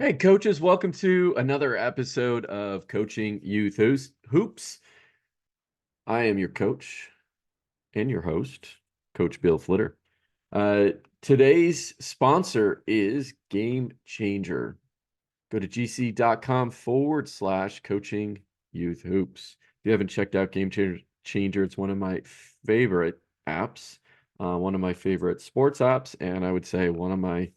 Hey, coaches, welcome to another episode of Coaching Youth Hoops. I am your coach and your host, Coach Bill Flitter. Uh, Today's sponsor is GameChanger. Go to gc.com/coaching youth hoops. If you haven't checked out GameChanger, it's one of my favorite apps, one of my favorite sports apps, and I would say one of my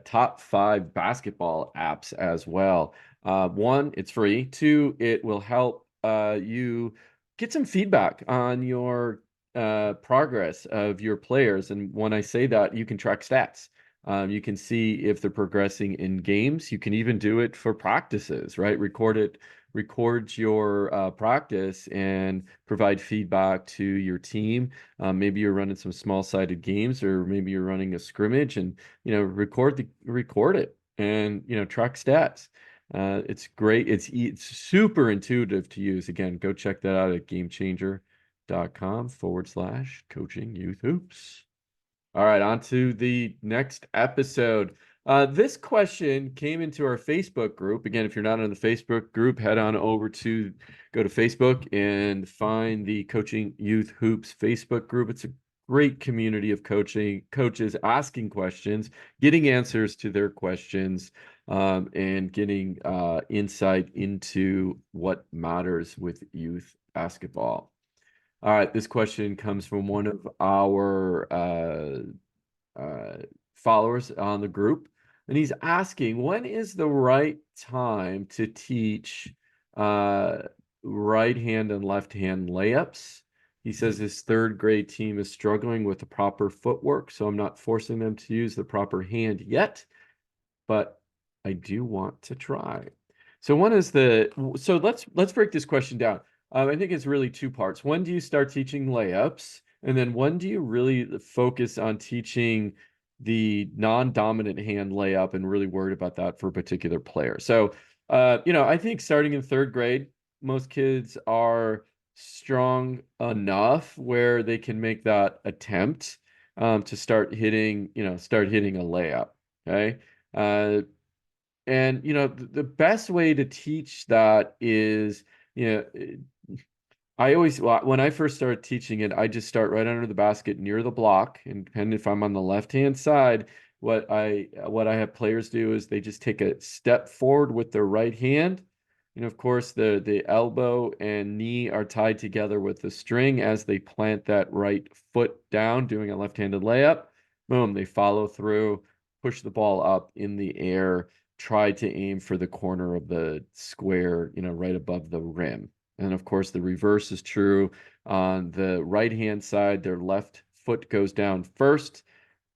top 5 basketball apps as well. One, it's free. Two, it will help you get some feedback on your progress of your players. And when I say that, you can track stats. You can see if they're progressing in games. You can even do it for practices, right? Record your practice and provide feedback to your team. Maybe you're running some small-sided games, or maybe you're running a scrimmage, and record it and track stats. It's great. It's super intuitive to use. Again, go check that out at GameChanger.com/coaching youth hoops. All right, on to the next episode. This question came into our Facebook group. Again, if you're not in the Facebook group, head on over to go to Facebook and find the Coaching Youth Hoops Facebook group. It's a great community of coaches asking questions, getting answers to their questions, and getting insight into what matters with youth basketball. All right, this question comes from one of our followers on the group, and he's asking, when is the right time to teach uh, right hand and left hand layups? He says his third grade team is struggling with the proper footwork, so I'm not forcing them to use the proper hand yet, but I do want to try. So let's break this question down. I think it's really two parts. When do you start teaching layups? And then when do you really focus on teaching the non-dominant hand layup and really worried about that for a particular player? So, I think starting in third grade, most kids are strong enough where they can make that attempt to start hitting a layup. Okay. Uh, and the best way to teach that is, you know, when I first started teaching it, I just start right under the basket near the block. And depending if I'm on the left-hand side, what I have players do is they just take a step forward with their right hand. And of course, the elbow and knee are tied together with the string as they plant that right foot down, doing a left-handed layup. Boom, they follow through, push the ball up in the air, try to aim for the corner of the square, right above the rim. And of course, the reverse is true. On the right-hand side, their left foot goes down first,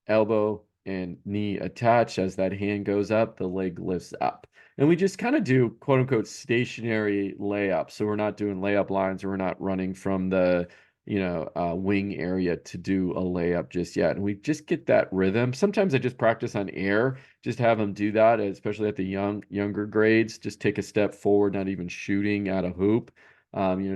elbow and knee attach. As that hand goes up, the leg lifts up. And we just kind of do quote unquote stationary layup. So we're not doing layup lines, or we're not running from the wing area to do a layup just yet. And we just get that rhythm. Sometimes I just practice on air, just have them do that, especially at the younger grades. Just take a step forward, not even shooting at a hoop.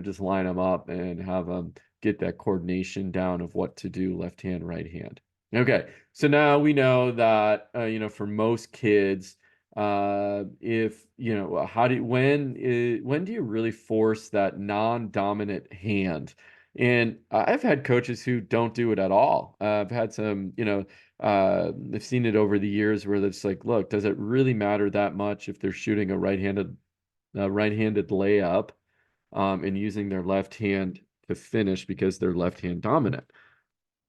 Just line them up and have them get that coordination down of what to do, left hand, right hand. Okay, so now we know that for most kids, if when do you really force that non-dominant hand? And I've had coaches who don't do it at all. I've had some, I've seen it over the years where it's like, look, does it really matter that much if they're shooting a right-handed layup, and using their left hand to finish because they're left hand dominant?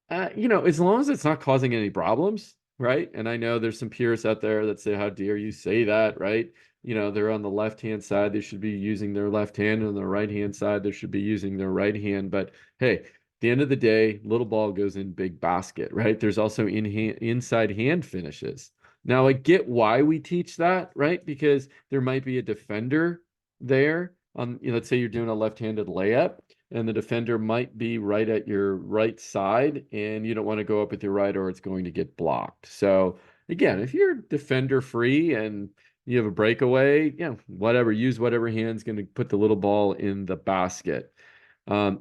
As long as it's not causing any problems, right? And I know there's some purists out there that say, how dare you say that, right? They're on the left-hand side, they should be using their left hand, and on the right-hand side, they should be using their right hand. But hey, at the end of the day, little ball goes in big basket, right? There's also inside hand finishes. Now, I get why we teach that, right? Because there might be a defender there. Let's say you're doing a left-handed layup, and the defender might be right at your right side, and you don't want to go up with your right, or it's going to get blocked. So again, if you're defender free and you have a breakaway, whatever, use whatever hand's going to put the little ball in the basket.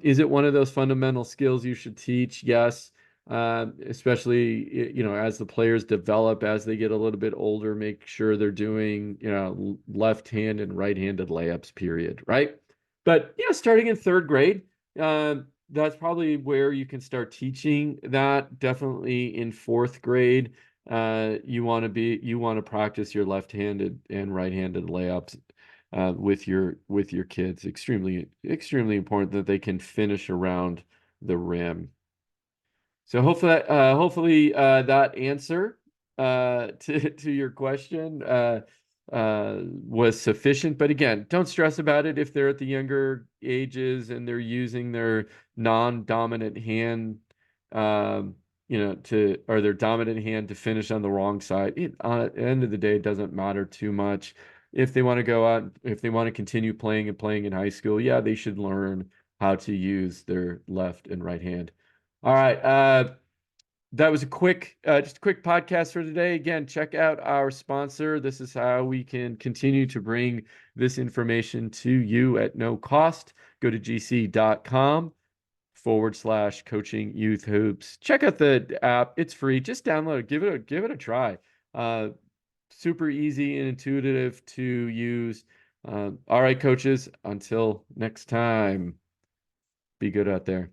Is it one of those fundamental skills you should teach? Yes. especially, as the players develop, as they get a little bit older, make sure they're doing, left hand and right-handed layups, period, right? But, starting in third grade, that's probably where you can start teaching that. Definitely in fourth grade, you want to practice your left-handed and right-handed layups with your kids. Extremely important that they can finish around the rim. So hopefully that answer to your question was sufficient. But again, don't stress about it if they're at the younger ages and they're using their non-dominant hand, or their dominant hand to finish on the wrong side. At the end of the day, it doesn't matter too much. If they want to go out, if they want to continue playing and playing in high school, yeah, they should learn how to use their left and right hand. All right. That was just a quick podcast for today. Again, check out our sponsor. This is how we can continue to bring this information to you at no cost. Go to gc.com/coaching youth hoops. Check out the app. It's free. Just download it. Give it a try. Uh, Super easy and intuitive to use. All right, coaches, until next time, be good out there.